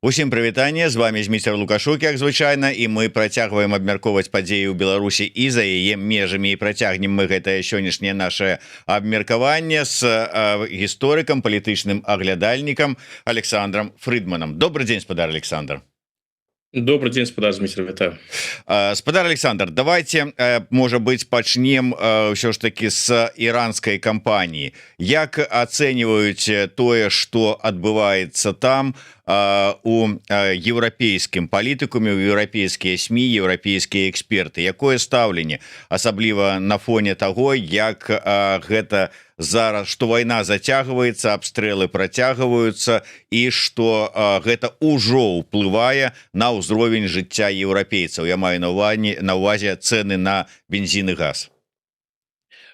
Усім прывітанне, з вами зміцер Лукашук, як звычайна, і мы працягваем абмяркоўваць падзеі ў Беларусі і за яе межамі, і працягнем мы гэтае сённяшняе наше абмеркаванне з гісторыкам, палітычным аглядальнікам Александром Фридманом. Добрый день, спадар Александр. Добрый день, спадар Дмитрий, вітаю. Спадар Александр, давайте, можа быть, пачнем ўсё ж таки з іранскай кампаніі. Як ацэньваюць тое, што адбываецца там у еўрапейскім палітыкуме, у еўрапейскія СМІ, еўрапейскія эксперты? Якое стаўленне, асабліва на фоне таго, як гэта зараз, што вайна зацягваецца, абстрэлы працягваюцца і што гэта ўжо ўплывае на ўзровень жыцця еўрапейцаў? Я маю на ўвазе цэны на бензін і газ.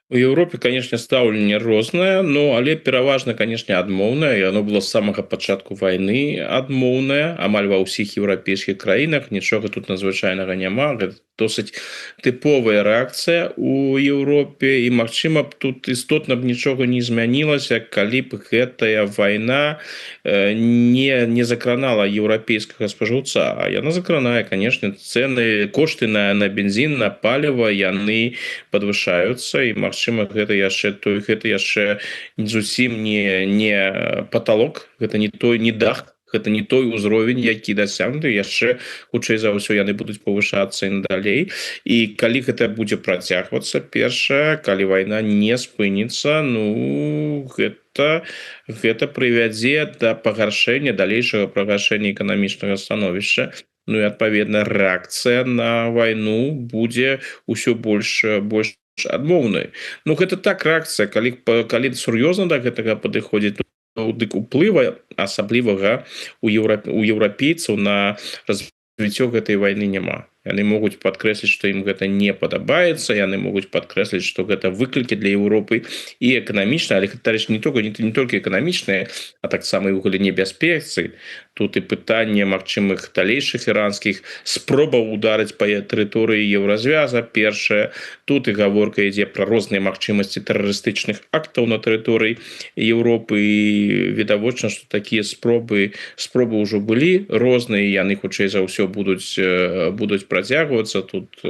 У Европе, конечно, стаўленне рознае, но але пераважна, конечно, адмоўнае, і оно было з самага пачатку вайны адмоўнае, амаль ва ўсіх еўрапейскіх краінах, нічога тут надзвычайнага няма, гэта досыць тыповая рэакцыя у Еўропе, і магчыма б тут істотна б нічога не змянілася, калі б гэтая вайна не закранала еўрапейскага спажыўца, а яна закранае, конечно, цэны, кошты на бензін, на паліва, яны падвышаюцца, і магчыма, гэта яшчэ зусім не паталок, гэта не той, не дах, гэта не той узровень, які дасягнуты, яшчэ хутчэй за ўсё яны будуць павышацца і далей. І калі гэта будзе працягвацца, першае, калі вайна не спыніцца, ну гэта прывядзе да пагаршэння, далейшага пагаршэння эканамічнага становішча. Ну і адпаведна рэакцыя на вайну будзе ўсё больш адмоўнай. Ну гэта так рэакцыя, калі сур'ёзна да гэтага падыходзіць, дык уплыва асаблівага у еўрапейцаў на развіццё гэтай вайны няма. Яны могуць падкрэсліць, што ім гэта не падабаецца, яны могуць падкрэсліць, што гэта выклікі для Еўропы і эканамічна, але гэта не толькі эканамічныя, а таксама і ў галіне бяспецы. Тут і пытанне магчымых далейшых іранскіх спробаў ударыць па тэрыторыі еўразвяза, першае. Тут і гаворка ідзе пра розныя магчымасці тэрарыстычных актаў на тэрыторыі Еўропы, і відавочна, што такія спробы ўжо былі розныя, яны хутчэй за ўсё будуць працягвацца. Тут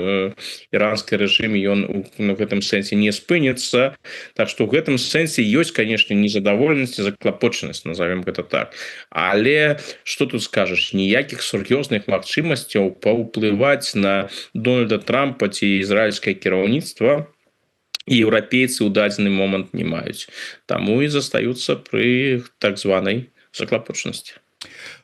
іранскі рэжым, ён у гэтым сэнсе не спыніцца. Так што ў гэтым сэнсе ёсць, конечно, незадаволенасць, заклапочанасць, назовем гэта так. Але што тут скажаш, ніякіх сур'ёзных магчымасцяў паўплываць на Дональда Трампа ці ізраільскае кіраўніцтва еўрапейцы ў дадзены момант не маюць. Таму і застаюцца пры так званай заклапочанасці.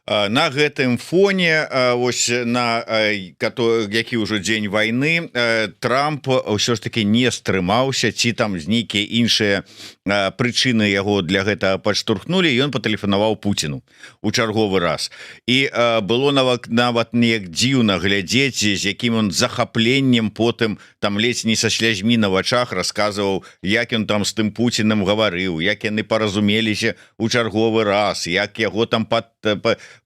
На гэтым фоне, ось на які ўжо дзень вайны, Трамп ўсё ж таки не стрымаўся, ці там нейкія іншыя прычыны яго для гэтага падштурхнулі, ён патэлефанаваў Пуціну у чарговы раз. І было нават неяк дзіўна глядзець, з якім он захапленнем потым там ледзь не са слязьмі на вачах расказваў, як ён там з тым Пуцінам гаварыў, як яны паразумеліся у чарговы раз, як яго там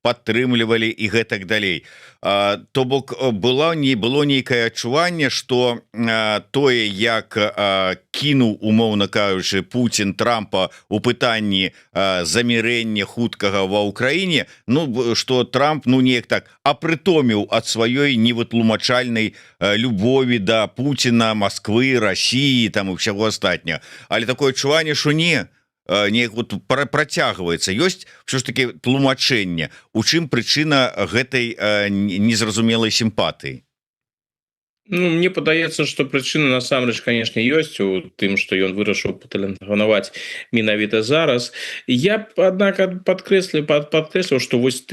падтрымлівалі і гэтак далей. То бок было нейкае адчуванне, што тое, як кінуў, умоўна кажучы, Пуцін Трампа у пытанні замірэння хуткага ва ўкраіне, ну што Трамп неяк так апрытоміў ад сваёй невытлумачальнай любові да Пуціна, Масквы, Расіі там і ўсяго астатняга. Але такое адчуванне, што неяк вот працягваецца. Ёсць ўсё ж таки тлумачэнне, у чым прычына гэтай незразумелай сімпатыі? Ну, мне падаецца, што прычына насамрэч, конечно, ёсць у тым, што ён вырашыў патэлефанаваць менавіта зараз. Я б, аднак, падкрэсліў, што вось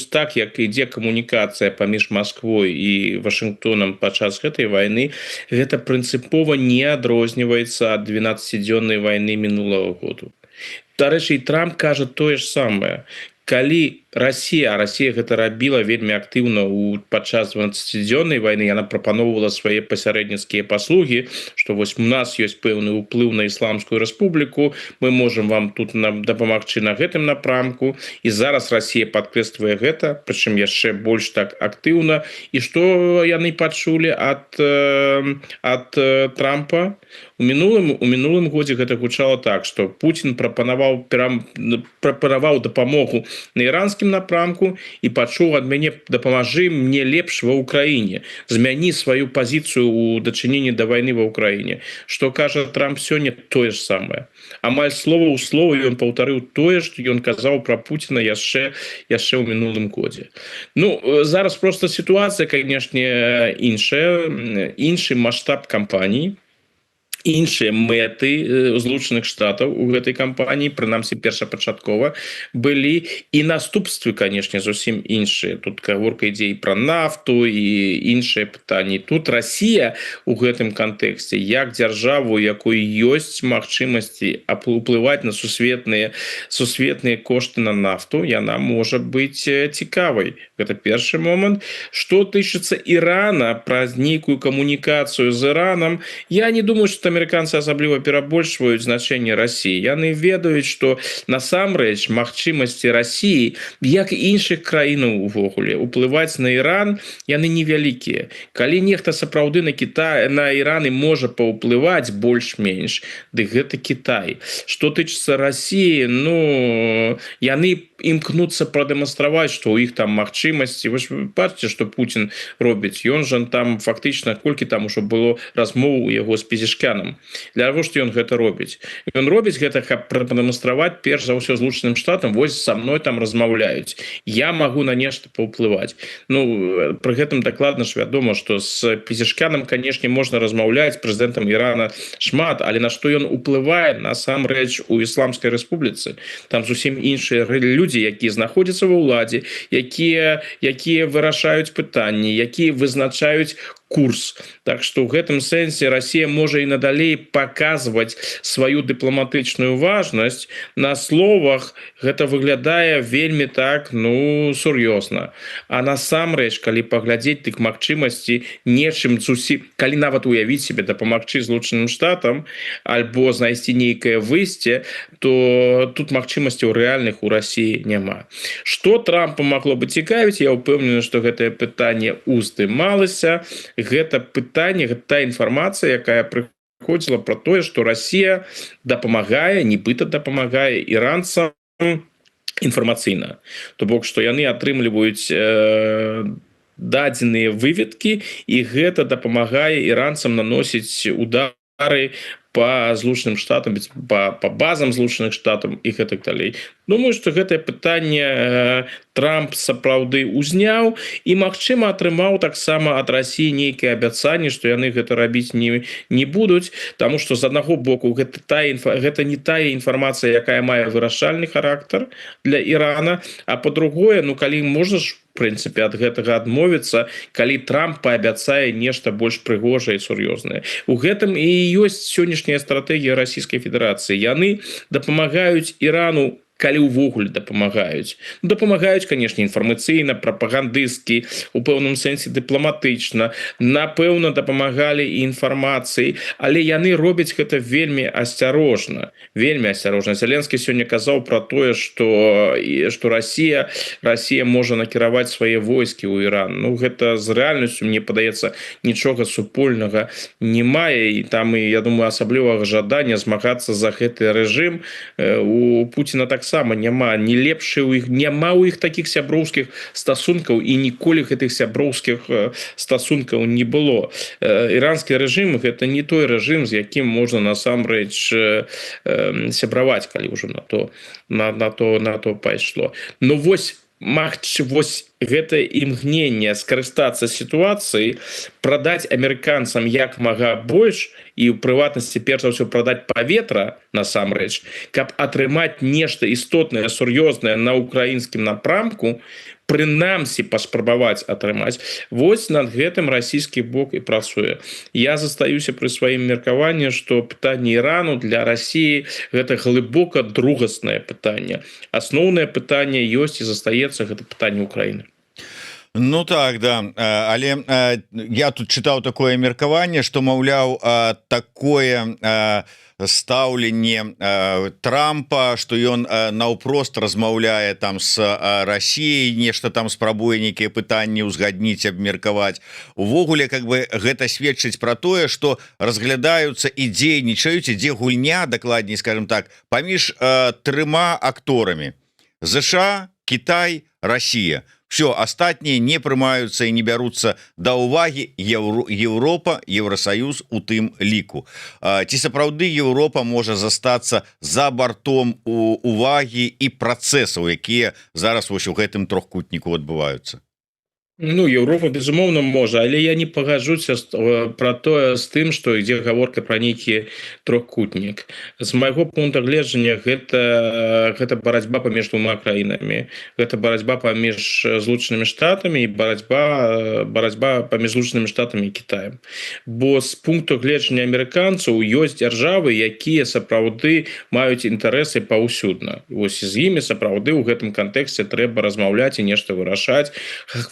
так, як ідзе камунікацыя паміж Масквой і Вашынгтонам падчас гэтай вайны, гэта прынцыпова не адрозніваецца ад 12-дзённай вайны мінулага году. Дарэчы, і Трамп кажа тое ж самае. Калі Расія гэта рабіла вельмі актыўна падчас 12-дзённай вайны, яна прапаноўвала свае пасярэдніцкія паслугі, што вось у нас ёсць пэўны ўплыў на Ісламскую рэспубліку, мы можам вам тут дапамагчы на гэтым напрамку, і зараз Расія падкрэслівае гэта, прычым яшчэ больш так актыўна. І што яны пачулі ад Трампа? У мінулым годзе гэта гучала так, што Пуцін прапанаваў дапамогу на іранскі іранскім напрамку і пачуў ад мяне дапамажы мне лепш ва ўкраіне, змяні сваю пазіцыю ў дачыненні да вайны ва ўкраіне. Што кажа Трамп сёння, тое ж самае. Амаль слова ў слова ён паўтарыў тое, што ён казаў пра Пуціна яшчэ ў мінулым годзе. Ну, зараз просто сітуацыя, канешне, іншы маштаб кампаніі, іншыя мэты Злучаных Штатаў у гэтай кампаніі, прынамсі першапачаткова, былі і наступствы, канешне, зусім іншыя. Тут гаворка ідзе і пра нафту і іншыя пытанні. Тут Расія у гэтым кантэксце як дзяржаву, якой ёсць магчымасці уплываць на сусветныя кошты на нафту, яна можа быць цікавай. Гэта першы момант. Што тычыцца Ірана, праз нейкую камунікацыю з Іранам, я не думаю, што амерыканцы асабліва перабольшваюць значэнне Расіі. Яны ведаюць, што насамрэч магчымасці Расіі, як і іншых краінаў увогуле, уплываць на Іран, яны невялікія. Калі нехта сапраўды на Іран і можа паўплываць больш-менш, дык гэта Кітай. Што тычыцца Расіі, ну, яны імкнуцца прадэманстраваць, што ў іх там магчымасці. Вы ж бачыце, што Пуцін робіць. Ён жа там фактычна, колькі там ужо было размоў у яго з Пезешкянам. Для таго, што ён гэта робіць. Ён робіць гэта, каб прадэманстраваць перш за ўсё Злучаным Штатам, вось са мной там размаўляюць. Я магу на нешта паўплываць. Ну, пры гэтым дакладна ж вядома, што з Пезешкянам, канешне, можна размаўляць, прэзідэнтам Ірана шмат, але на што ён уплывае насамрэч у Ісламскай Рэспубліцы. Там зусім іншыя людзі, якія знаходзяцца ва ўладзе, якія вырашаюць пытанні, якія вызначаюць курс. Так што ў гэтым сэнсе Расія можа і надалей паказваць сваю дыпламатычную важнасць. На словах гэта выглядае вельмі так, ну, сур'ёзна. А насамрэч, калі паглядзець, дык магчымасці нечым зусім, калі нават уявіць себе дапамагчы Злучаным Штатам альбо знайсці нейкае выйсце, то тут магчымасцяў рэальных у Расіі няма. Што Трампа магло бы цікавіць? Я ўпэўнены, што гэтае пытанне уздымалася. Гэта пытанне, гэта інфармацыя, якая прыходзіла пра тое, што Расія дапамагае, нібыта дапамагае іранцам інфармацыйна. То бок, што яны атрымліваюць дадзеныя выведкі, і гэта дапамагае іранцам наносіць удары по Злучаным Штатам, по базам Злучаных Штатаў і гэтак далей. Думаю, што гэтае пытанне Трамп сапраўды ўзняў і, магчыма, атрымаў таксама ад Расіі нейкае абяцанне, што яны гэта рабіць не будуць, таму што з аднаго боку гэта не тая інфармацыя, якая мае вырашальны характар для Ірана, а па-другое, ну, калі можна ж в прынцыпе ад гэтага адмовіцца, калі Трамп паабяцае нешта больш прыгожае і сур'ёзнае. У гэтым і ёсць сённяшняя стратэгія Расійскай Федэрацыі. Яны дапамагаюць Ірану, калі ўвогуле дапамагаюць. Дапамагаюць, канешне, інфармацыйна, прапагандысцкі, у пэўным сэнсе дыпламатычна, напэўна, дапамагалі і інфармацыі, але яны робяць гэта вельмі асцярожна. Вельмі асцярожна. Зеленскі сёння казаў пра тое, што Расія можа накіраваць свае войскі ў Іран. Ну, гэта з рэальнасцю, мне падаецца, нічога супольнага не мае, і там, я думаю, асаблівага жадання змагацца за гэты рэжым у Пуціна таксама няма, не лепшы ў іх, няма ў іх такіх сяброўскіх стасункаў, і ніколі гэтых сяброўскіх стасункаў не было. Іранскі рэжым — гэта не той рэжым, з якім можна насамрэч сябраваць, калі ўжо на то пайшло. Ну вось гэта імгненне скарыстацца сітуацыяй, прадаць амерыканцам як мага больш, і ў прыватнасці перш за ўсё прадаць паветра насамрэч, каб атрымаць нешта істотнае, сур'ёзнае на ўкраінскім напрамку, прынамсі паспрабаваць атрымаць. Вось над гэтым расійскі бок і працуе. Я застаюся пры сваім меркаванні, што пытанне Ірану для Расіі гэта глыбока другаснае пытанне. Асноўнае пытанне ёсць і застаецца, гэта пытанне Украіны. Ну так, да, але я тут чытаў такое меркаванне, што, маўляў, такое стаўленне Трампа, што ён наўпрост размаўляе там з Расіяй, нешта там спрабуе нейкія пытанні ўзгадніць, абмеркаваць. Увогуле, как бы гэта сведчыць пра тое, што разглядаюцца і дзейнічаюць, ідзе гульня, дакладней, скажем так, паміж трыма акторамі: ЗША, Китай, Россия. Все, астатнія не прымаюцца і не бяруцца да ўвагі. Еўропа, Еўросаюз у тым ліку. Ці сапраўды Еўропа можа застацца за бартом увагі і працэсаў, якія зараз вось у гэтым трохкутніку адбываюцца? Ну, Еўропа, безумоўна, можа, але я не пагаджуся пра тое з тым, што ідзе гаворка пра нейкі трохкутнік. З майго пункта гледжання гэта барацьба паміж двума краінамі. Гэта барацьба паміж Злучанымі Штатамі і барацьба паміж Злучанымі Штатамі і Кітаем. Бо з пункту гледжання амерыканцаў ёсць дзяржавы, якія сапраўды маюць інтарэсы паўсюдна. Вось з імі сапраўды ў гэтым кантэксце трэба размаўляць і нешта вырашаць,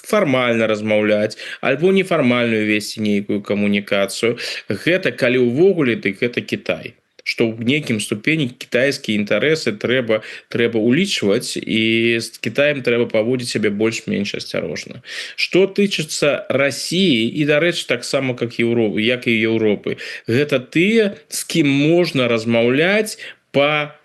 фармальна размаўляць, альбо нефармальную весці нейкую камунікацыю. Гэта, калі ўвогуле, дык гэта Кітай. Што ў нейкім ступені кітайскія інтарэсы трэба улічваць, і з Кітаем трэба паводзіць сябе больш-менш асцярожна. Што тычыцца Расіі, і, дарэчы, таксама як і Еўропы, гэта тыя, з кім можна размаўляць па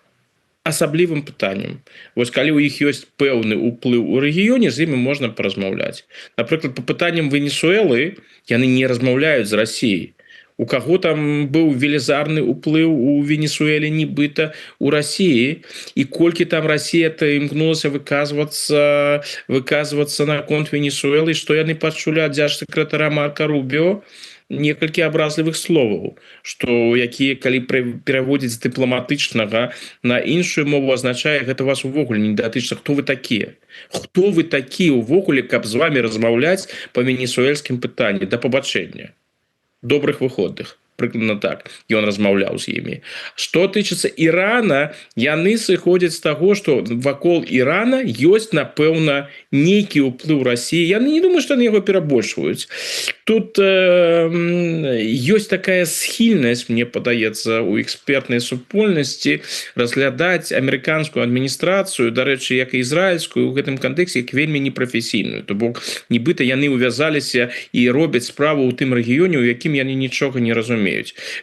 асаблівым пытанням. Вось калі ў іх ёсць пэўны ўплыў у рэгіёне, з імі можна паразмаўляць. Напрыклад, па пытанням Венесуэлы яны не размаўляюць з Расіяй. У каго там быў велізарны ўплыў у Венесуэле, нібыта у Расіі, і колькі там Расія-то імкнулася выказвацца наконт Венесуэлы, што яны пачулі ад дзяржсакратара Марка Рубіо, некалькі абразлівых словаў, якія, калі пераводзіць з дыпламатычнага на іншую мову, азначае, гэта вас увогуле не датычна. Хто вы такія? Хто вы такія увогуле, каб з вамі размаўляць па венесуэльскім пытанні? Да пабачэння. Добрых выходных. Прыкладна так ён размаўляў з імі. Што тычыцца Ірана, яны сыходзяць з таго, што вакол Ірана ёсць, напэўна, нейкі ўплыў Расіі. Яны не думаю, што яны яго перабольшваюць. Тут ёсць такая схільнасць, мне падаецца, у экспертнай супольнасці разглядаць амерыканскую адміністрацыю, дарэчы, як і ізраільскую, у гэтым кантэксце, як вельмі непрафесійную. То бок, нібыта яны ўвязаліся і робяць справу ў тым рэгіёне, у якім яны нічога не разумеюць.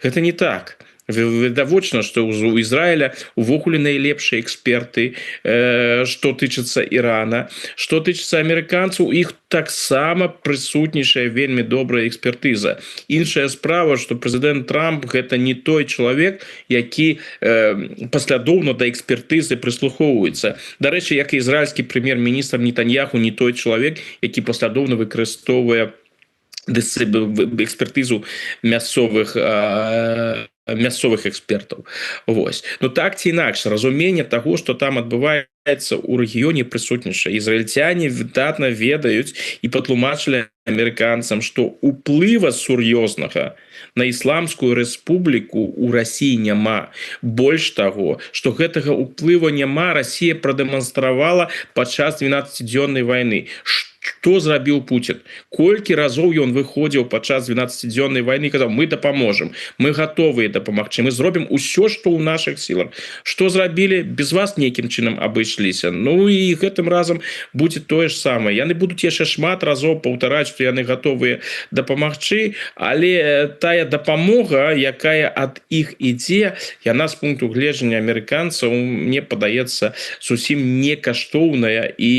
Гэта не так. Відавочна, што у Ізраіля увогуле найлепшыя эксперты, што тычыцца Ірана. Што тычыцца амерыканцаў, іх таксама прысутнічае вельмі добрая экспертыза. Іншая справа, што прэзідэнт Трамп гэта не той чалавек, які паслядоўна да экспертызы прыслухоўваецца. Дарэчы, як і ізраільскі прэм'ер-міністр Нетаньяху не той чалавек, які паслядоўна выкарыстоўвае экспертызу мясцовых экспертаў. Вось. Ну так ці інакш, разуменне таго, што там адбываецца ў рэгіёне, прысутнічае. Ізраільцяне выдатна ведаюць і патлумачылі амерыканцам, што ўплыва сур'ёзнага на ісламскую рэспубліку ў Расіі няма. Больш таго, што гэтага ўплыва няма, Расія прадэманстравала падчас 12-дзённай вайны. Што зрабіў Пуцін? Колькі разоў ён выходзіў падчас 12-дзённай вайны і казаў: мы дапаможам, мы гатовыя дапамагчы, мы зробім усё, што ў нашых сілах. Што зрабілі? Без вас нейкім чынам абышліся. Ну і гэтым разам будзе тое ж самае. Яны будуць яшчэ шмат разоў паўтараць, што яны гатовыя дапамагчы, але тая дапамога, якая ад іх ідзе, яна з пункту гледжання амерыканцаў, мне падаецца, зусім не каштоўная і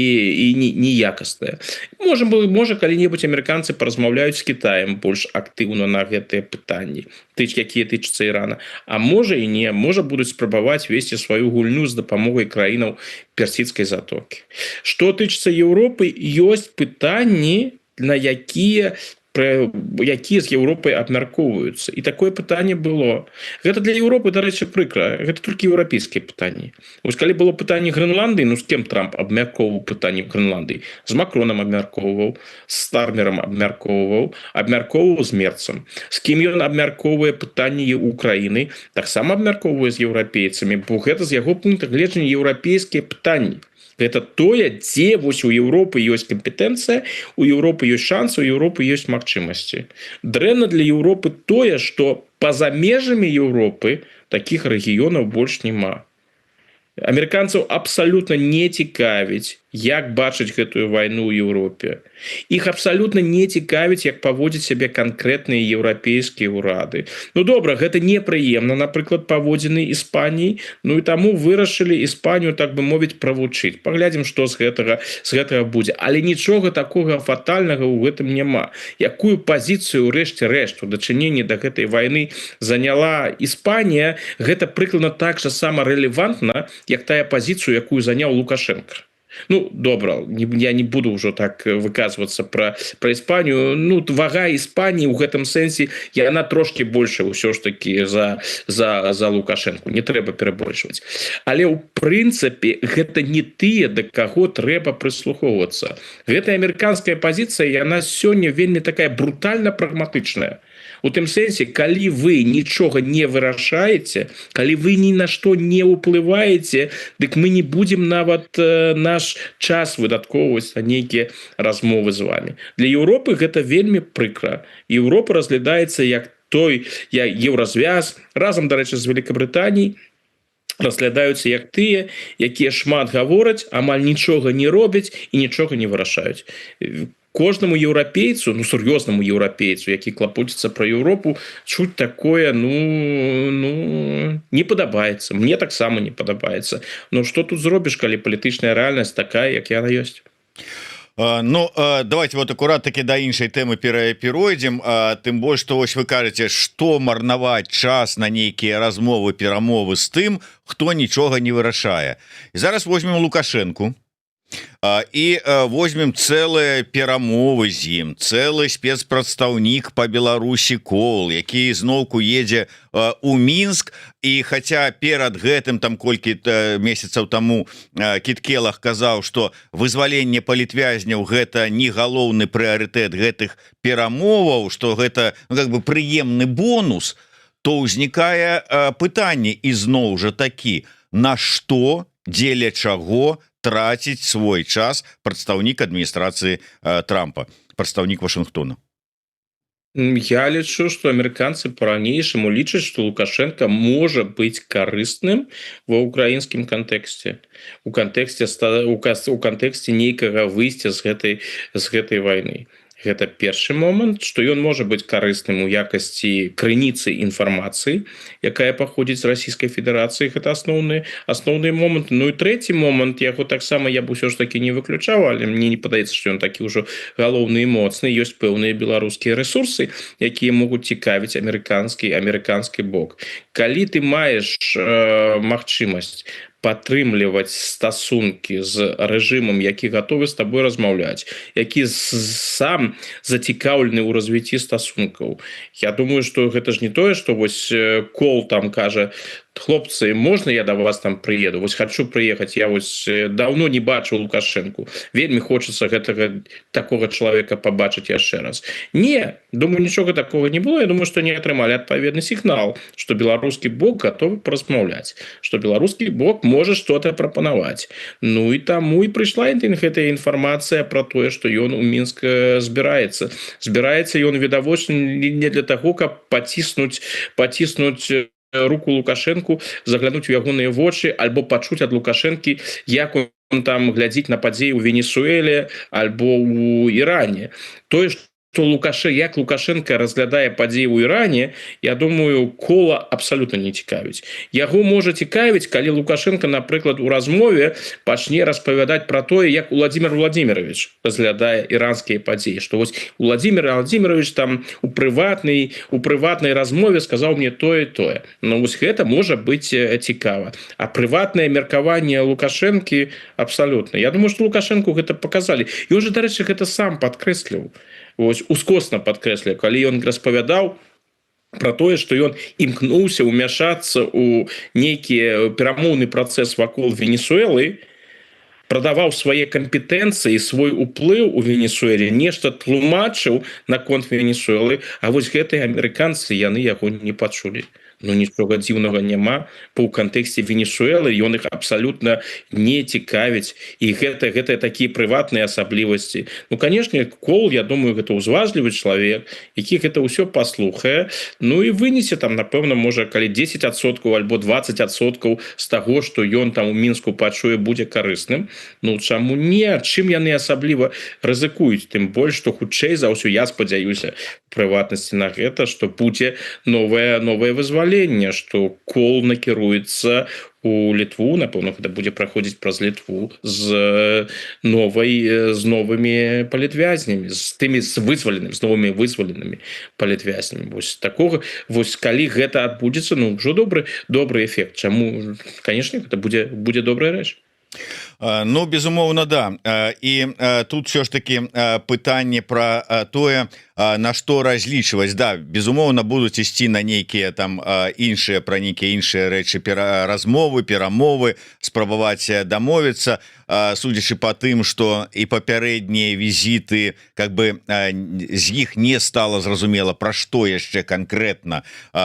неякасная. Можа, калі-небудзь амерыканцы паразмаўляюць з Кітаем больш актыўна на гэтыя пытанні, якія тычацца Ірана. А можа і не, можа будуць спрабаваць весці сваю гульню з дапамогай краінаў Персідскай затокі. Што тычыцца Еўропы, ёсць пытанні, на якія з Еўропай абмяркоўваюцца. І такое пытанне было. Гэта для Еўропы, дарэчы, прыкра. Гэта толькі еўрапейскія пытанні. Вось калі было пытанне Грэнландыі, з кем Трамп абмяркоўваў пытанне Грэнландыі? З Макронам абмяркоўваў, з Стармерам абмяркоўваў з Мерцам. З кім ён абмяркоўвае пытанне Украіны, таксама абмяркоўвае з еўрапейцамі, бо гэта з яго пункта гледжання еўрапейскія пытанні. Гэта тое, дзе вось у Еўропы ёсць кампетэнцыя, у Еўропы ёсць шансы, у Еўропы ёсць магчымасці. Дрэнна для Еўропы тое, што па-за межамі Еўропы такіх рэгіёнаў больш няма. Амерыканцаў абсалютна не цікавіць як бачыць гэтую вайну ў Еўропе. Іх абсалютна не цікавіць, як паводзіць сябе канкрэтныя еўрапейскія ўрады. Ну добра, гэта непрыемна, напрыклад, паводзіны Іспаніі, ну і таму вырашылі Іспанію, так бы мовіць, правучыць. Паглядзім, што з гэтага будзе. Але нічога такога фатальнага ў гэтым няма. Якую пазіцыю ўрэшце рэшт у дачыненні да гэтай вайны заняла Іспанія, гэта прыкладна так жа сама рэлевантна, як тая пазіцыю, якую заняў Лукашенко. Ну, добра, я не буду ўжо так выказвацца пра Іспанію. Ну, вага Іспаніі ў гэтым сэнсе, яна трошки больше ўсё ж таки за Лукашенко. Не трэба перабольшваць. Але ў прынцыпе гэта не тыя, да каго трэба прыслухоўвацца. Гэтая амерыканская пазіцыя, яна сёння вельмі такая брутальна прагматычная. У тым сэнсе, калі вы нічога не вырашаеце, калі вы ні на што не ўплываеце, дык мы не будзем нават наш час выдаткоўваць на нейкія размовы з вами. Для Еўропы гэта вельмі прыкра. Еўропа разглядаецца як той еўразвяз, разам, дарэчы, з Великабрытаніяй, разглядаюцца як тыя, якія шмат гавораць, амаль нічога не робяць і нічога не вырашаюць. Кожнаму еўрапейцу, ну сур'ёзнаму еўрапейцу, які клапоціцца пра Еўропу, чуць такое, не падабаецца. Мне таксама не падабаецца. Ну што тут зробіш, калі палітычная рэальнасць такая, як яна ёсць? Ну, давайте вот аккурат таки да іншай тэмы перайдзем. Тым больш, што вось вы кажаце, што марнаваць час на нейкія размовы, перамовы з тым, хто нічога не вырашае. І зараз возьмем Лукашенку і возьмем цэлыя перамовы з ім, цэлы спецпрадстаўнік па Беларусі Кол, які зноўку едзе у Мінск. І хаця перад гэтым там колькі месяцаў таму Кіт Келах казаў, што вызваленне палітвязняў гэта не галоўны прыярытэт гэтых перамоваў, што гэта как бы прыемны бонус, то ўзнікае пытанне ізноў жа такі: на што, дзеля чаго траціць свой час прадстаўнік адміністрацыі Трампа, прадстаўнік Вашынгтона? Я лічу, што амерыканцы па-ранейшаму лічаць, што Лукашенко можа быць карысным ва ўкраінскім кантэксце, у кантэксце нейкага выйсця з гэтай вайны. Гэта першы момант, што ён можа быць карысным у якасці крыніцы інфармацыі, якая паходзіць з Расійскай Федэрацыі. Гэта асноўны момант. Ну і трэці момант, яго таксама я б усё ж такі не выключаў, але мне не падаецца, што ён такі ўжо галоўны і моцны. Ёсць пэўныя беларускія рэсурсы, якія могуць цікавіць амерыканскі бок. Калі ты маеш магчымасць падтрымліваць стасункі з рэжымам, які гатовы з табой размаўляць, які сам зацікаўлены ў развіцці стасункаў. Я думаю, што гэта ж не тое, што вось Кол там кажа: хлопцы, можна я да вас там прыеду? Вось хачу прыехаць, я вось даўно не бачыў Лукашенку. Вельмі хочацца такога чалавека пабачыць яшчэ раз. Не, думаю, нічога такога не было. Я думаю, што не атрымалі адпаведны сігнал, што беларускі бок гатовы паразмаўляць, што беларускі бок можа што-то прапанаваць. Ну і таму і прыйшла гэтая інфармацыя пра тое, што ён у Мінск збіраецца. Збіраецца ён відавочна не для таго, каб паціснуць руку Лукашенку, заглянуць у ягоныя вочы, альбо пачуць ад Лукашэнкі, як он там глядзіць на падзеі ў Венесуэле альбо ў Іране. Тое, што як Лукашенко разглядае падзеі ў Іране, я думаю, Кола абсалютна не цікавіць. Яго можа цікавіць, калі Лукашенко, напрыклад, у размове пачне распавядаць пра тое, як Владимир Владимирович разглядае іранскія падзеі, што вось Владимир Владимирович там у прыватнай размове сказаў мне тое. Но вось гэта можа быць цікава. А прыватнае меркаванне Лукашэнкі абсалютна. Я думаю, што Лукашенку гэта паказалі. І он же, дарэчы, гэта сам падкрэсліў. Вось ускосна падкрэсліў, калі ён распавядаў пра тое, што ён імкнуўся ўмяшацца ў нейкі перамоўны працэс вакол Венесуэлы, прадаваў свае кампетэнцыі, свой уплыў у Венесуэле, нешта тлумачыў наконт Венесуэлы, а вось гэтыя амерыканцы, яны яго не пачулі. Ну нічога дзіўнага няма по кантэксце Венесуэлы, ён іх абсалютна не цікавіць, і гэта такія прыватныя асаблівасці. Ну канешне, Кол, я думаю, гэта ўзважлівы чалавек, які гэта ўсё паслухае, ну і вынесе там, напэўна, можа калі 10% альбо 20% з таго, што ён там у Мінску пачуе, будзе карысным. Ну чаму не? Чым яны асабліва рызыкуюць? Тым больш, што хутчэй за ўсё, я спадзяюся прыватнасці на гэта, што будзе новае вызваленне, что Кол накіруецца у Літву, напэўна, гэта будзе праходзіць праз Літву з новымі палітвязнямі, з новымі вызваленымі палітвязнямі. Вось такога, вось калі гэта адбудзецца, ну ўжо добры эфект. Чаму, канешне, гэта будзе добрая рэч. Ну безумоўна, да. І тут все ж таки пытанне про тое, на што разлічваць. Да, безумоўна, будуць ісці на нейкія там іншыя, пра нейкія іншыя рэчы, размовы, перамовы, спрабаваць дамовіцца, судзячы по тым, што і папярэднія візіты, как бы з іх не стала зразумела, пра што яшчэ канкрэтна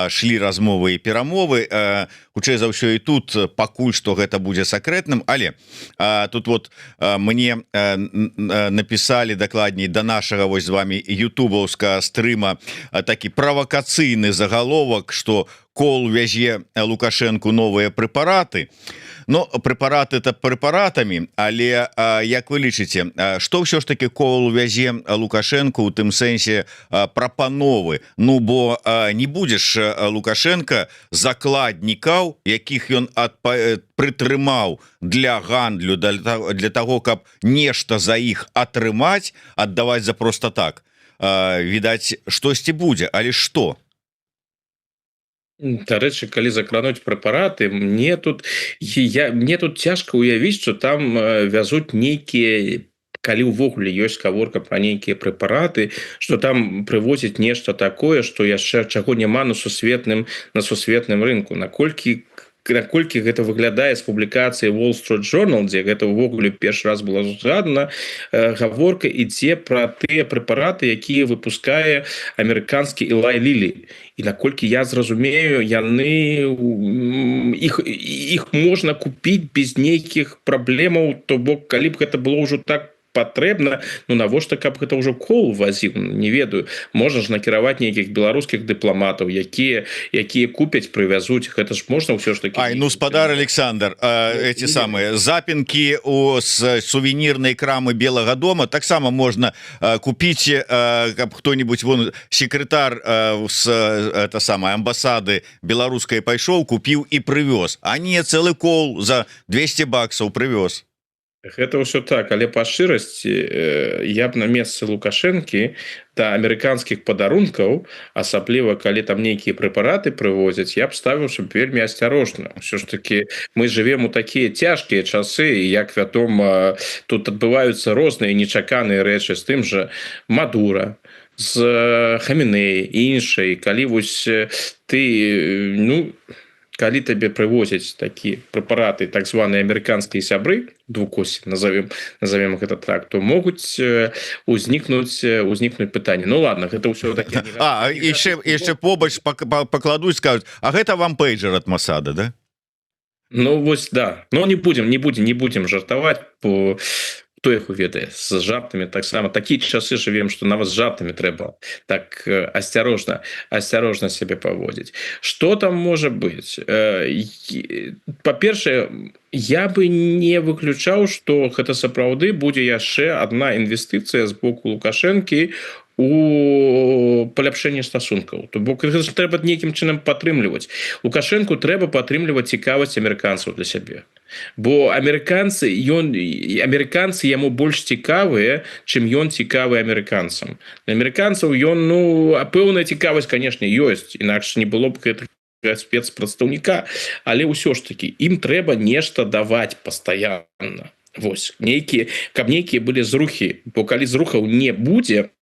шлі размовы і перамовы. Хутчэй за ўсё і тут пакуль што гэта будзе сакрэтным, але тут вот мне написали дакладней до нашага вось з вами ютубаўска стрыма такі правакацыйны загаловак, что Кол вязе Лукашенку новыя прэпараты. Ну, прэпараты это прэпаратамі, але як вы лічыце, што ўсё ж таки Кол вязе Лукашенку у тым сэнсе прапановы? Ну бо не будзеш Лукашенко закладнікаў, якіх ён прытрымаў для гандлю, для того, каб нешта за іх атрымаць, аддаваць за просто так. Відаць, штосьці будзе, але што? Дарэчы, калі закрануць прэпараты, мне тут цяжка ўявіць, што там вязуць нейкія, калі ўвогуле ёсць гаворка пра нейкія прэпараты, што там прывозяць нешта такое, што яшчэ чаго няма на сусветным рынку. Наколькі гэта выглядае з публікацыі Wall Street Journal, дзе гэта ўвогуле першы раз была згадана, гаворка ідзе пра тыя прэпараты, якія выпускае амерыканскі Eli Lilly. І наколькі я зразумею, іх можна купіць без нейкіх праблемаў, то бок калі б гэта было ўжо так патрэбна, ну навошта, каб гэта ўжо Кол вазіў, не ведаю. Можна ж накіраваць нейкіх беларускіх дыпламатаў, якія купяць, прывязуць, гэта ж можна ўсё ж таки. Ну спадар Александр, эти самые запінкі у сувенірнай крамы Белага дома таксама можна купіць, каб хто-нибудь, вон секретар это самое амбасады беларускай пайшоў, купіў і прывёз, а не цэлы Кол за $200 прывёз. Гэта ўсё так, але па шчырасці я б на месцы Лукашэнкі да амерыканскіх падарункаў, асабліва калі там нейкія прэпараты прывозяць, я б ставіўся вельмі асцярожна. Усё ж таки мы жывем у такія цяжкія часы, і як вядома, тут адбываюцца розныя нечаканыя рэчы з тым жа Мадура, з Хамінеі і іншай. Калі вось ты, калі табе прывозяць такія прэпараты, так званыя амерыканскія сябры, двукосі, назовем гэта так, то могуць узнікнуць пытанні. Ну ладно, гэта ўсё такі. Яшчэ побач пакладуць, скажуць, а гэта вам пейджер ад Масада, да? Ну вось да. Ну не будем жартаваць, бо хто іх уведае, з жартамі таксама. Такія часы жывем, што нават з жартамі трэба так асцярожна сябе паводзіць. Што там можа быць? Па-першае, я бы не выключаў, што гэта сапраўды будзе яшчэ адна інвестыцыя з боку Лукашэнкі у паляпшэнне стасункаў. То бок гэта трэба нейкім чынам падтрымліваць. Лукашэнку трэба падтрымліваць цікавасць амерыканцаў для сябе. Бо амерыканцы яму больш цікавыя, чым ён цікавы амерыканцам. Для амерыканцаў пэўная цікавасць, канешне, ёсць, інакш не было б гэтага спецпрадстаўніка, але ўсё ж таки ім трэба нешта даваць пастаянна. Вось, каб нейкія былі зрухі, бо калі зрухаў не будзе,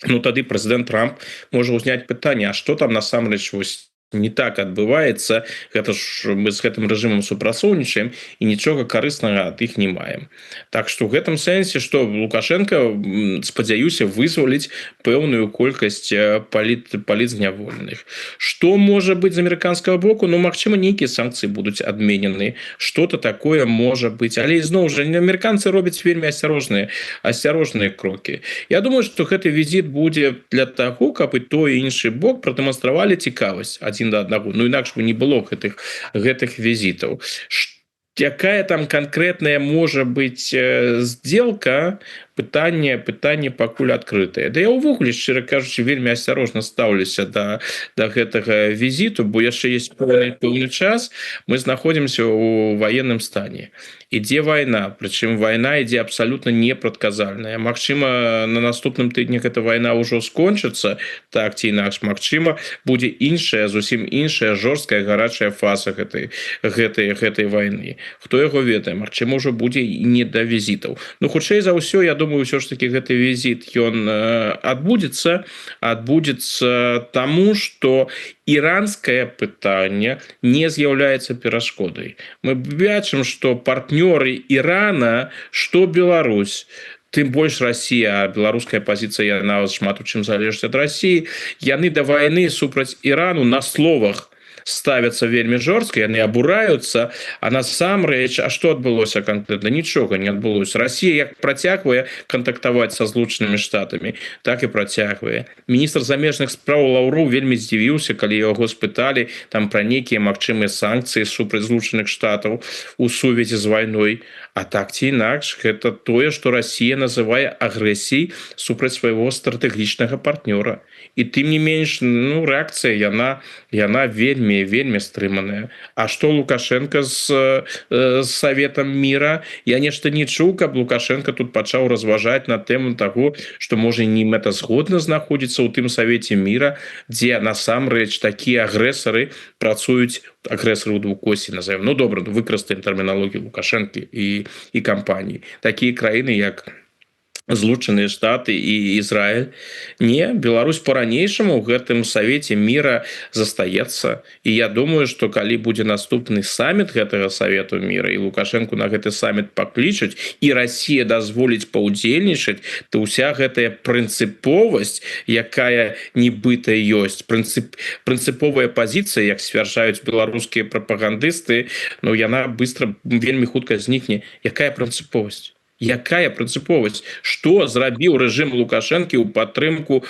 ну тады прэзідэнт Трамп можа ўзняць пытанне, а што там насамрэч вось не так адбываецца. Гэта ж мы з гэтым рэжымам супрацоўнічаем і нічога карыснага ад іх не маем. Так што ў гэтым сэнсе, што Лукашенко, спадзяюся, вызваліць пэўную колькасць палітзняволеных. Што можа быць з амерыканскага боку? Ну, магчыма, нейкія санкцыі будуць адменены, что-то такое можа быць, але ізноў жа амерыканцы робяць вельмі асцярожныя крокі. Я думаю, што гэты візіт будзе для таго, каб і той і іншы бок прадэманстравалі цікавасць адзін да аднаго. Ну, інакш бы не было гэтых візітаў. Якая там канкрэтная можа быць сделка, пытанне пакуль адкрытае. Да я ўвогуле, шчыра кажучы, вельмі асцярожна стаўлюся да гэтага візіту, бо яшчэ есть пэўны час, мы знаходзімся ў ваенным стане. Ідзе вайна, прычым вайна ідзе абсалютна непрадказальная. Магчыма, на наступным тыдні гэта вайна ўжо скончыцца, так ці інакш, магчыма, будзе іншая, зусім іншая жорсткая гарачая фаза гэтай вайны. Хто яго ведае, магчыма, ўжо будзе і не да візітаў. Ну, хутчэй за ўсё, я думаю, ўсё ж таки гэты візіт ён адбудзецца таму, што іранскае пытанне не з'яўляецца перашкодай. Мы бачым, што партнёры Ірана, што Беларусь, тым больш Расія, а беларуская пазіцыя яна шмат у чым залежыць ад Расіі, яны да вайны супраць Ірану на словах ставяцца вельмі жорстка, яны абураюцца, а насамрэч, а што адбылося канкрэтна? Нічога не адбылося. Расія як працягвае кантактаваць са Злучанымі Штатамі, так і працягвае. Міністр замежных спраў Лаўров вельмі здзівіўся, калі яго спыталі там пра нейкія магчымыя санкцыі супраць Злучаных Штатаў у сувязі з вайной. А так ці інакш, гэта тое, што Расія называе агрэсіяй супраць свайго стратэгічнага партнёра. І тым не менш, ну, рэакцыя яна вельмі стрыманая. А што Лукашенко з Саветам міра? Я нешта не чуў, каб Лукашенко тут пачаў разважаць на тэму таго, што можа не мэтазгодна знаходзіцца ў тым Савеце міра, дзе насамрэч такія агрэсары працуюць, агрэсары ў двукосці назовем. Ну, добра, выкарыстаем тэрміналогію Лукашэнкі і кампаніі. Такія краіны, як Злучаныя Штаты і Ізраіль. Не, Беларусь па-ранейшаму ў гэтым Савеце міра застаецца. І я думаю, што калі будзе наступны саміт гэтага Савету міра, і Лукашэнку на гэты саміт паклічуць, і Расія дазволіць паўдзельнічаць, то ўся гэтая прынцыповасць, якая нібыта ёсць, прынцыповая пазіцыя, як сцвярджаюць беларускія прапагандысты, ну, яна вельмі хутка знікне. Якая прынцыповасць? Якая прынцыповасць? Што зрабіў рэжым Лукашэнкі ў падтрымку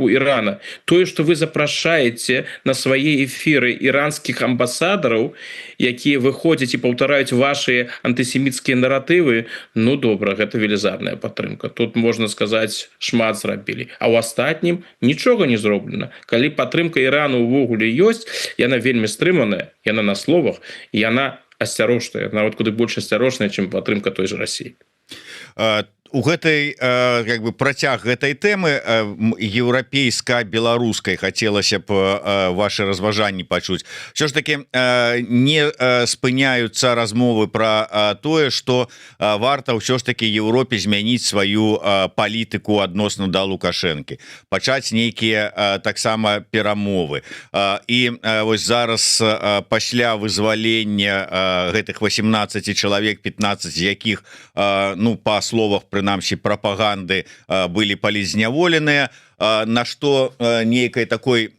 Ірана? Тое, што вы запрашаеце на свае эфіры іранскіх амбасадараў, якія выходзяць і паўтараюць вашыя антысеміцкія наратывы, ну добра, гэта велізарная падтрымка. Тут можна сказаць, шмат зрабілі. А ў астатнім нічога не зроблена. Калі падтрымка Ірану ўвогуле ёсць, яна вельмі стрыманая, яна на словах, яна асцярожная, нават куды больш асцярожная, чым падтрымка той же Расіі. У гэтай как бы працяг гэтай тэмы еўрапейска-беларускай хацелася б ваши разважанні пачуць. Все ж таки не спыняюцца размовы про тое, что варта ўсё ж таки Еўропе змяніць сваю палітыку адносна да Лукашэнкі, пачаць нейкія таксама перамовы. І вось зараз пасля вызвалення гэтых 18 чалавек, 15 з якіх, ну, па словах прынамсі прапаганды, былі палізняволеныя, на што нейкай такой,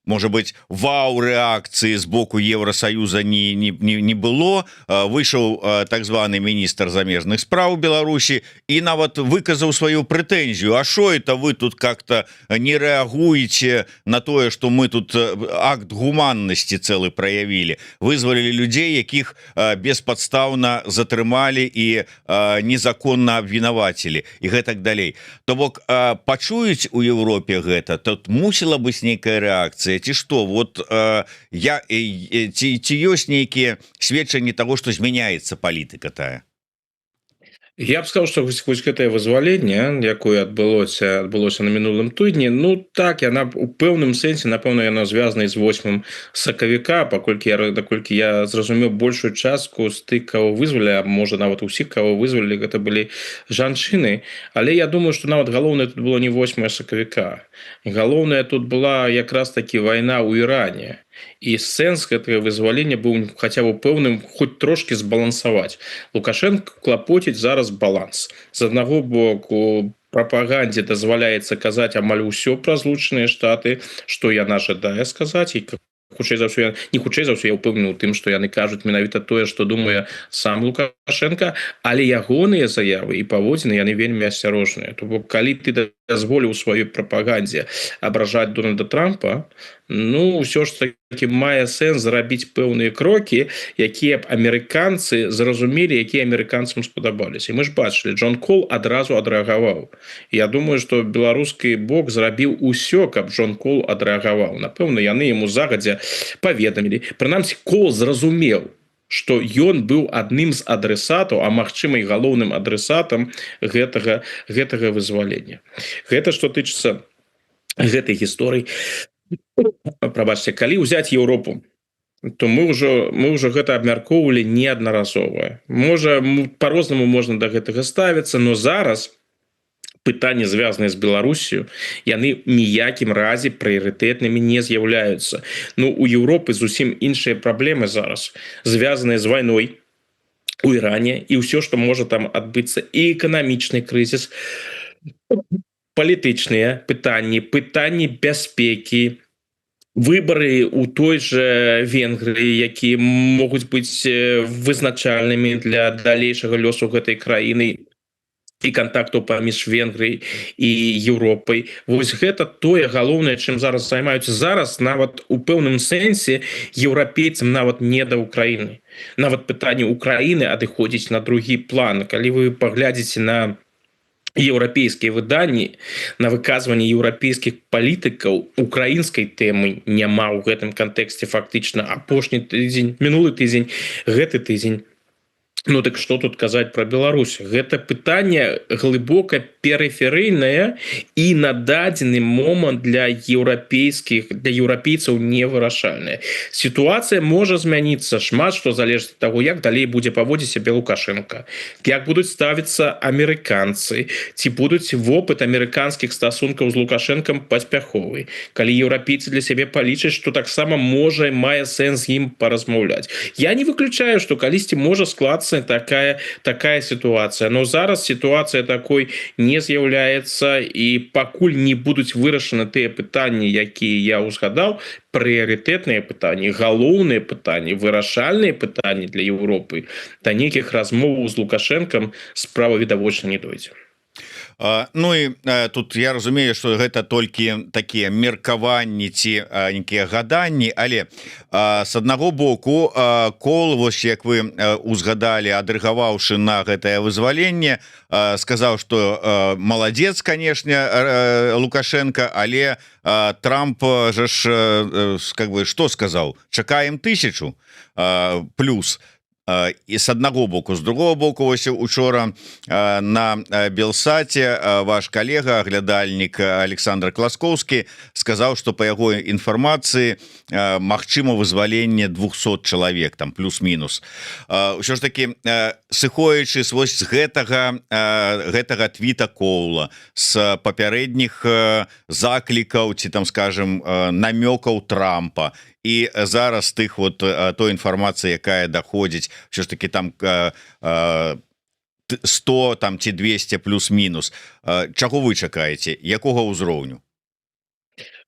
можа быть, вау-рэакцыі з боку Еўросаюза не было. Выйшаў так званы міністр замежных спраў Беларусі і нават выказаў сваю прэтэнзію: а шо это вы тут как-то не рэагуеце на тое, што мы тут акт гуманнасці цэлы праявілі, вызвалілі людзей, якіх беспадстаўна затрымалі і незаконна абвінавацілі і гэтак далей. То бок пачуюць у Еўропе гэта, тут мусіла быць нейкая рэакцыя, ці што? Вот ці ёсць нейкія сведчанні таго, што змяняецца палітыка тая? Я б сказал, што вось гэтае вызваленне, якое адбылося на мінулым тыдні, ну так, яна у пэўным сэнсе, напэўна, яна звязана з 8 сакавіка, даколькі я зразумеў большую частку з тых, каго вызвалі, а можа нават усіх, каго вызвалі, гэта былі жанчыны. Але я думаю, што нават галоўнае тут было не 8 сакавіка. Галоўнае тут была якраз такі вайна ў Іране. І сэнс гэтага вызвалення быў хаця б у пэўным хоць трошкі збалансаваць. Лукашенко клапоціць зараз баланс. З аднаго боку, прапагандзе дазваляецца казаць амаль усё пра Злучаныя Штаты, што яна жадае сказаць, і хутчэй за ўсё, не хутчэй за ўсё, я ўпэўнены ў тым, што яны кажуць менавіта тое, што думае сам Лукашенко, але ягоныя заявы і паводзіны яны вельмі асцярожныя. То бок калі ты дазволіў сваёй прапагандзе абражаць Дональда Трампа, ну ўсё ж таки мае сэнс зрабіць пэўныя крокі, якія б амерыканцы зразумелі, якія амерыканцам спадабаліся. І мы ж бачылі, Джон Кол адразу адрэагаваў. Я думаю, што беларускі бок зрабіў усё, каб Джон Кол адрэагаваў. Напэўна, яны яму загадзя паведамілі. Прынамсі, Кол зразумеў, што ён быў адным з адресатаў, а магчыма і галоўным адресатам гэтага вызвалення. Гэта што тычыцца гэтай гісторыі. Прабачце, калі ўзяць Еўропу, то мы ўжо гэта абмяркоўвалі неаднаразова. Можа, па-рознаму можна да гэтага ставіцца, но зараз пытанні, звязаныя з Беларусію, яны ніякім разе прыярытэтнымі не з'яўляюцца. Ну, у Еўропы зусім іншыя праблемы зараз, звязаныя з вайной у Іране, і ўсё, што можа там адбыцца, і эканамічны крызіс, палітычныя пытанні бяспекі, выбары у той же Венгрыі, якія могуць быць вызначальнымі для далейшага лёсу гэтай краіны і кантактаў паміж Венгрыяй і Еўропай. Вось гэта тое галоўнае, чым зараз займаюцца. Зараз нават у пэўным сэнсе еўрапейцам нават не да Украіны. Нават пытанне Украіны адыходзіць на другі план. Калі вы паглядзіце на еўрапейскія выданні, на выказванні еўрапейскіх палітыкаў, украінскай тэмы няма ў гэтым кантэксце фактычна. Апошні тыдзень, мінулы тыдзень, гэты тыдзень. Ну так што тут казаць пра Беларусь? Гэта пытанне глыбока перыферыйнае і на дадзены момант для еўрапейцаў невырашальнае. Сітуацыя можа змяніцца, шмат што залежыць ад таго, як далей будзе паводзіць сябе Лукашенко, як будуць ставіцца амерыканцы, ці будуць вопыт амерыканскіх стасункаў з Лукашенкам паспяховы. Калі еўрапейцы для сябе палічаць, што таксама можа і мае сэнс з ім паразмаўляць. Я не выключаю, што калісьці можа склацца такая сітуацыя, но зараз сітуацыя такой не з'яўляецца, і пакуль не будуць вырашаны тыя пытанні, якія я ўзгадаў, прыярытэтныя пытанні, галоўныя пытанні, вырашальныя пытанні для Еўропы, да нейкіх размоваў з Лукашэнкам справа відавочна не дойдзе. Ну і тут я разумею, што гэта толькі такія меркаванні ці нейкія гаданні, але з аднаго боку Кол, вось як вы узгадалі, адрэгаваўшы на гэтае вызваленне, сказаў, што маладзец, канешне, Лукашенко, але Трамп жа ж как бы што сказаў? Чакаем 1000 плюс. І з аднаго боку, з другого боку, ось учора на Белсаце ваш калега, глядальнік Александр Класкоўскі сказаў, што па яго інфармацыі магчыма вызваленне 200 чалавек, там плюс-мінус. Усё ж таки, сыходзячы вось з гэтага твіта Коула, з папярэдніх заклікаў ці там, скажем, намёкаў Трампа, і зараз тых вот той інфармацыі, якая даходзіць все ж таки там 100 там ці 200 плюс-мінус, чаго вы чакаеце, якога ўзроўню?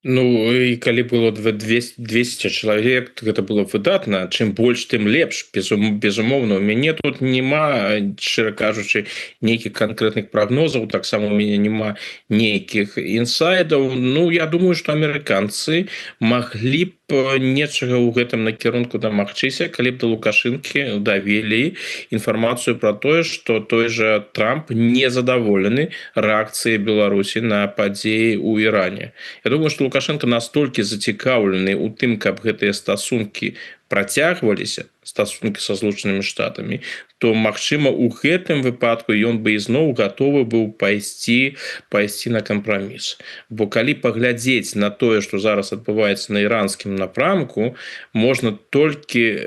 Ну і калі было 200 чалавек, гэта было выдатна, чым больш, тым лепш, безумоўна. У мяне тут няма, шчыра кажучы, нейкіх канкрэтных прагнозаў, таксама у мяне няма нейкіх інсайдаў. Ну, я думаю, што амерыканцы маглі б нечага ў гэтым накірунку дамагчыся, калі б да Лукашэнкі давелі інфармацыю пра тое, што той жа Трамп незадаволены рэакцыяй Беларусі на падзеі ў Іране. Я думаю, што Лукашенко настолькі зацікаўлены ў тым, каб гэтыя стасункі працягваліся, стасункі са Злучанымі Штатамі, то магчыма у гэтым выпадку ён бы ізноў гатовы быў пайсці на кампраміс. Бо калі паглядзець на тое, што зараз адбываецца на іранскім напрамку, можна толькі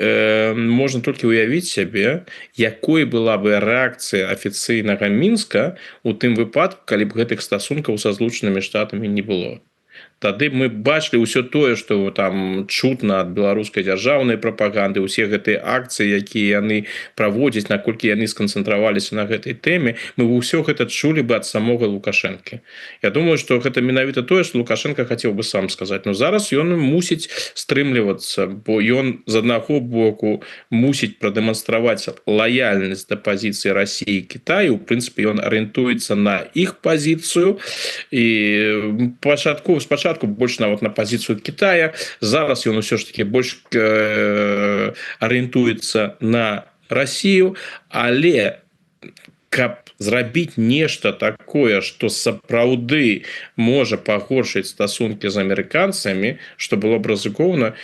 уявіць сябе, якой была бы рэакцыя афіцыйнага Мінска у тым выпадку, калі б гэтых стасункаў са Злучанымі Штатамі не было. Тады мы бачылі ўсё тое, што там чутна ад беларускай дзяржаўнай прапаганды, усе гэтыя акцыі, якія яны праводзяць, наколькі яны сканцэнтраваліся на гэтай тэме, мы ўсё гэта чулі бы ад самога Лукашэнкі. Я думаю, што гэта менавіта тое, што Лукашенко хацеў бы сам сказаць. Но зараз ён мусіць стрымлівацца, бо ён з аднаго боку мусіць прадэманстраваць лаяльнасць да пазіцыі Расіі і Кітаю. У прынцыпе, ён арыентуецца на іх пазіцыю і спачатку больш нават на пазіцыю Китая. Зараз ён усё ж таки больш арыентуецца на Расію, але каб зрабіць нешта такое, што сапраўды можа пагоршыць стасункі з амерыканцамі, што было б рызыкоўна,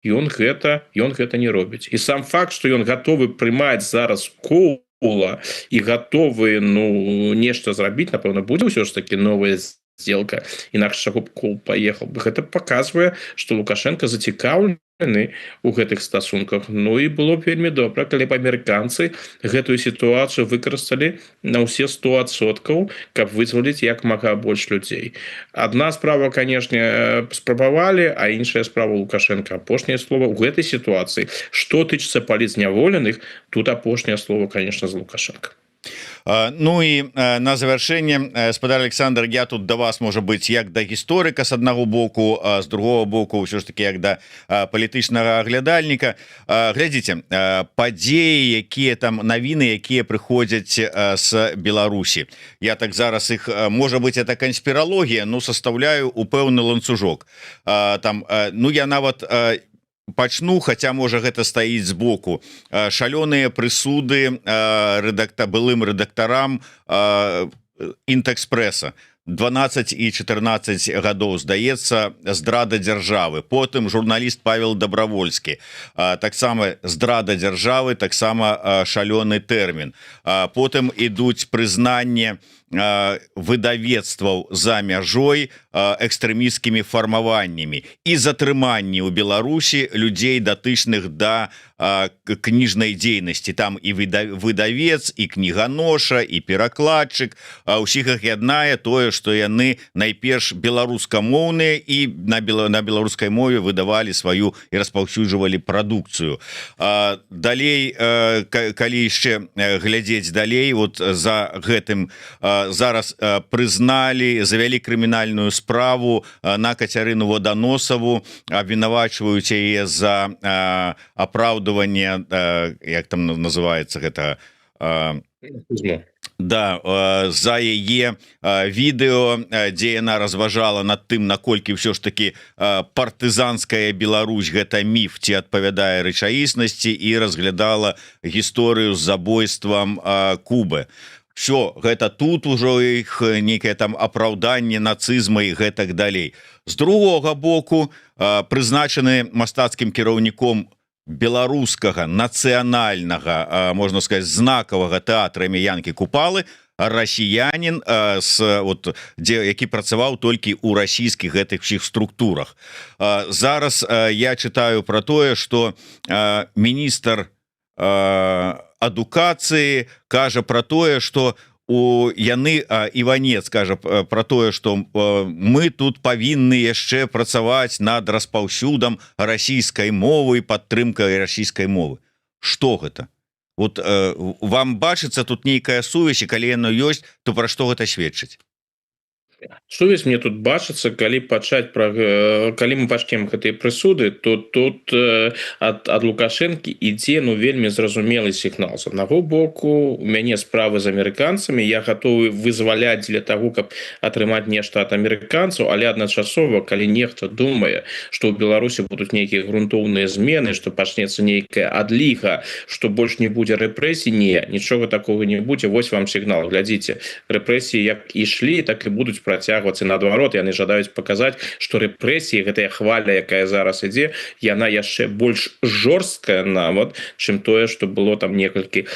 ён гэта не робіць. І сам факт, што ён гатовы прымаць зараз Коула і гатовы нешта зрабіць, напэўна, будзе ўсё ж таки новая сделка, інакш чаго б Коул паехаў бы. Гэта паказвае, што Лукашенко зацікаўлены у гэтых стасунках. Ну і было б вельмі добра, калі б амерыканцы гэтую сітуацыю выкарысталі на ўсе 100%, каб вызваліць як мага больш людзей. Адна справа, канешне, спрабавалі, а іншая справа Лукашенко. Апошняе слово ў гэтай сітуацыі. Што тычыцца палітзняволеных, тут апошняе слово, конечно, з Лукашенко. Ну і на завяршэнне, гаспадар Александр, я тут да вас, можа быць, як да гісторыка з аднаго боку, а з другого боку ўсё ж таки як да палітычнага аглядальніка. Глядзіце, падзеі, якія там, навіны, якія прыходзяць з Беларусі. Я так зараз іх, можа быць, это канспіралогія, но састаўляю у пэўны ланцужок. Там, ну я нават пачну, хаця можа гэта стаіць збоку. Шалёныя прысуды былым рэдактарам Інтэкспрэса. 12 і 14 гадоў, здаецца, здрада дзяржавы. Потым журналіст Павел Добравольскі. Таксама здрада дзяржавы, таксама шалёны тэрмін. Потым ідуць прызнанне выдавецтваў за мяжой экстрэмісцкімі фармаваннямі і затрыманні ў Беларусі людзей, датычных да кніжнай дзейнасці. Там і выдавец, і кніганоша, і перакладчык. Усіх іх яднае тое, што яны найперш беларускамоўныя і на беларускай мове выдавалі сваю і распаўсюджвалі прадукцыю. Далей, калі яшчэ глядзець далей, вот за гэтым зараз прызналі, завялі крымінальную справу на Кацярыну Воданосаву, абвінавачваюць яе за апраўдыванне, як там называецца гэта, да, за яе відэо, дзе яна разважала над тым, наколькі ўсё ж таки партызанская Беларусь гэта міф ці адпавядае рэчаіснасці, і разглядала гісторыю з забойствам Кубы. Все, гэта тут ужо іх нейкае там апраўданне нацызма і гэтак далей. З другога боку, прызначаны мастацкім кіраўніком беларускага нацыянальнага, можна сказаць, знакавага тэатра імя Янкі Купалы расіянін, які працаваў толькі ў расійскіх гэтых всіх структурах. Зараз я чытаю пра тое, што міністр адукацыі кажа пра тое, што яны, Іванец кажа пра тое, што мы тут павінны яшчэ працаваць над распаўсюдам расійскай мовы і падтрымкай расійскай мовы. Што гэта? Вот вам бачыцца тут нейкая сувязь, і калі яно ёсць, то пра што гэта сведчыць? Сувязь мне тут бачыцца, калі мы пачнем гэтыя прысуды, то тут ад Лукашэнкі ідзе вельмі зразумелы сігнал. З аднаго боку, у мяне справы з амерыканцамі, я гатовы вызваляць для таго, каб атрымаць нешта ад амерыканцаў, але адначасова, калі нехта думае, што ў Беларусі будуць нейкія грунтоўныя змены, што пачнецца нейкая адліга, што больш не будзе рэпрэсій, нічога такога не будзе. Вось вам сігнал. Глядзіце, рэпрэсіі як ішлі, так і будуць працягвацца, наадварот яны жадаюць паказаць, што рэпрэсіі, гэтая хваля, якая зараз ідзе, яна яшчэ больш жорсткая нават, чым тое, што было там некалькі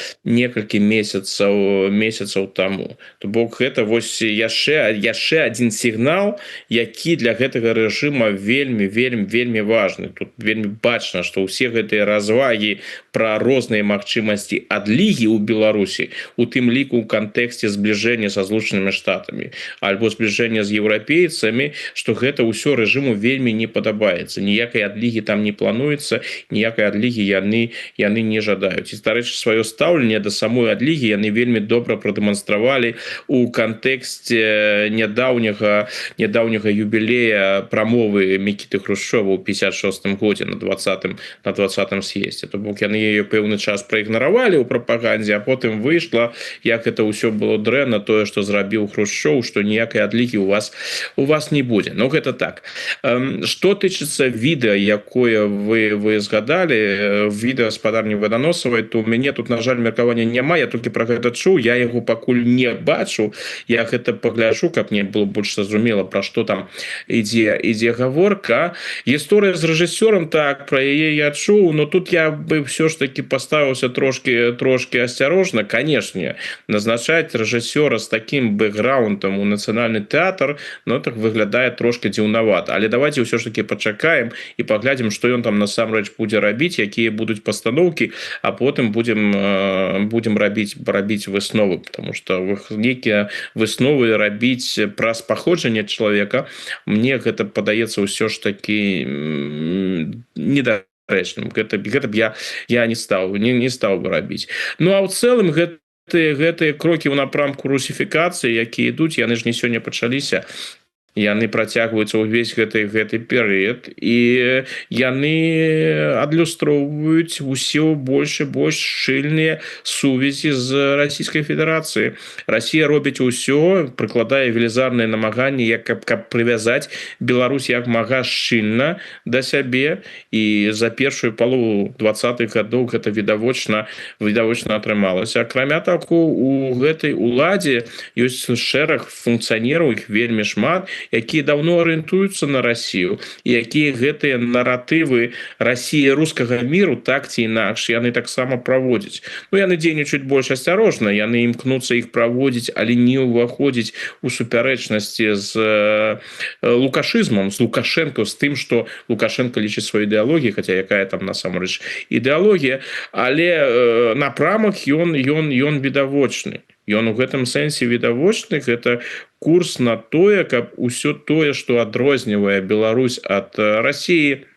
месяцаў таму. То бок гэта вось яшчэ адзін сігнал, які для гэтага рэжыма вельмі важны. Тут вельмі бачна, што ўсе гэтыя развагі пра розныя магчымасці адлігі ў Беларусі, у тым ліку ў кантэксце збліжэння са Злучанымі Штатамі альбо збліжэння з еўрапейцамі, што гэта ўсё рэжыму вельмі не падабаецца. Ніякай адлігі там не плануецца, ніякай адлігі яны не жадаюць. І, дарэчы, сваё стаўленне да самой адлігі яны вельмі добра прадэманстравалі у кантэксце нядаўняга юбілея прамовы Мікіты Хрушчова ў 56 годзе на 20-м съездзе. То бок яны яе пэўны час праігнаравалі ў прапагандзе, а потым выйшла, як это ўсё было дрэнна, тое, што зрабіў Хрушчоў, што ніякай адлігі у вас не будзе. Ну, гэта так. Што тычыцца відэа, якое вы згадалі, відэа спадарні Ваданосавай, то ў мяне тут, на жаль, меркавання няма, я толькі пра гэта чуў, я яго пакуль не бачу, я гэта пагляджу, каб мне было больш зразумела, пра што там ідзе гаворка. Гісторыя з рэжысёрам, так, пра яе я чуў, но тут я бы все ж таки поставился трошки осторожно. Конечно, назначать режиссера с таким бэкграундом у Национальный театр, ну, так выглядает трошки дзіўнавата. Але давайте все ж таки пачакаем и поглядим, что ён там насамрэч будзе рабіць, якія будуць пастаноўкі, а потым будем рабіць высновы, потому что некія высновы рабіць праз паходжанне чалавека, мне гэта падаецца ўсё ж таки недарэчным. Гэта б я не стаў бы рабіць. Ну а ў цэлым гэтыя крокі ў напрамку русіфікацыі, якія ідуць, яны ж не сёння пачаліся. Яны працягваюцца ўвесь гэты перыяд, і яны адлюстроўваюць усё больш і больш шчыльныя сувязі з Расійскай Федэрацыяй. Расія робіць усё, прыкладае велізарныя намаганні, каб прывязаць Беларусь як мага шчыльна да сябе, і за першую палову 20-х гадоў гэта відавочна атрымалася. Акрамя таго, у гэтай уладзе ёсць шэраг функцыянераў, іх вельмі шмат, якія даўно арыентуюцца на Расію, і якія гэтыя наратывы Расіі рускага міру так ці інакш яны таксама праводзяць. Ну, яны дзейнічаюць больш асцярожна, яны імкнуцца іх праводзіць, але не ўваходзіць у супярэчнасці з лукашызмам, з Лукашэнка, з тым, што Лукашенко лічыць сваю ідэалогію, хаця якая там насамрэч ідэалогія, але напрамак ён відавочны. Ён у гэтым сэнсе відавочны, гэта курс на тое, каб усё тое, што адрознівае Беларусь ад Расіі,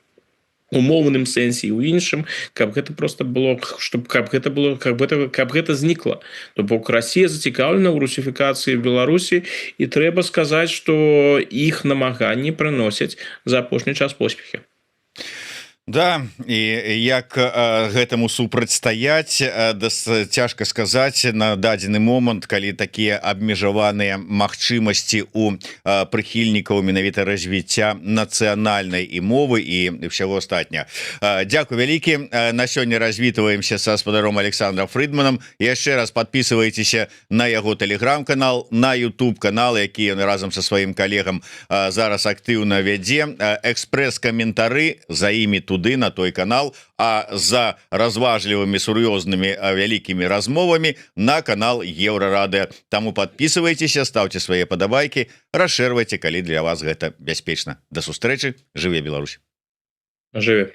у моўным сэнсе і ў іншым, каб гэта просто было, каб гэта знікла. То бок Расія зацікаўлена ў русіфікацыі Беларусі, і трэба сказаць, што іх намаганні прыносяць за апошні час поспехі. Да, і як гэтаму супрацьстаяць, цяжка сказаць на дадзены момант, калі такія абмежаваныя магчымасці у прыхільнікаў менавіта развіцця нацыянальнай і мовы і ўсяго астатняга. Дзякуй вялікі. На сёння развітваемся са спадаром Александром Фридманом. Яшчэ раз подписывайтеся на яго телеграм-канал, на YouTube-канал, які ён разам са сваім калегам зараз актыўна вядзе. Экспрэс-каментары, за імі туды, на той канал, а за разважлівымі, сур'ёзнымі, вялікімі размовамі на канал Еўрарадыё. Таму подписывайтеся, ставьте свае падабайкі, расшэрвайце, калі для вас гэта бяспечна. Да сустрэчы, жыве Беларусь! Жыве!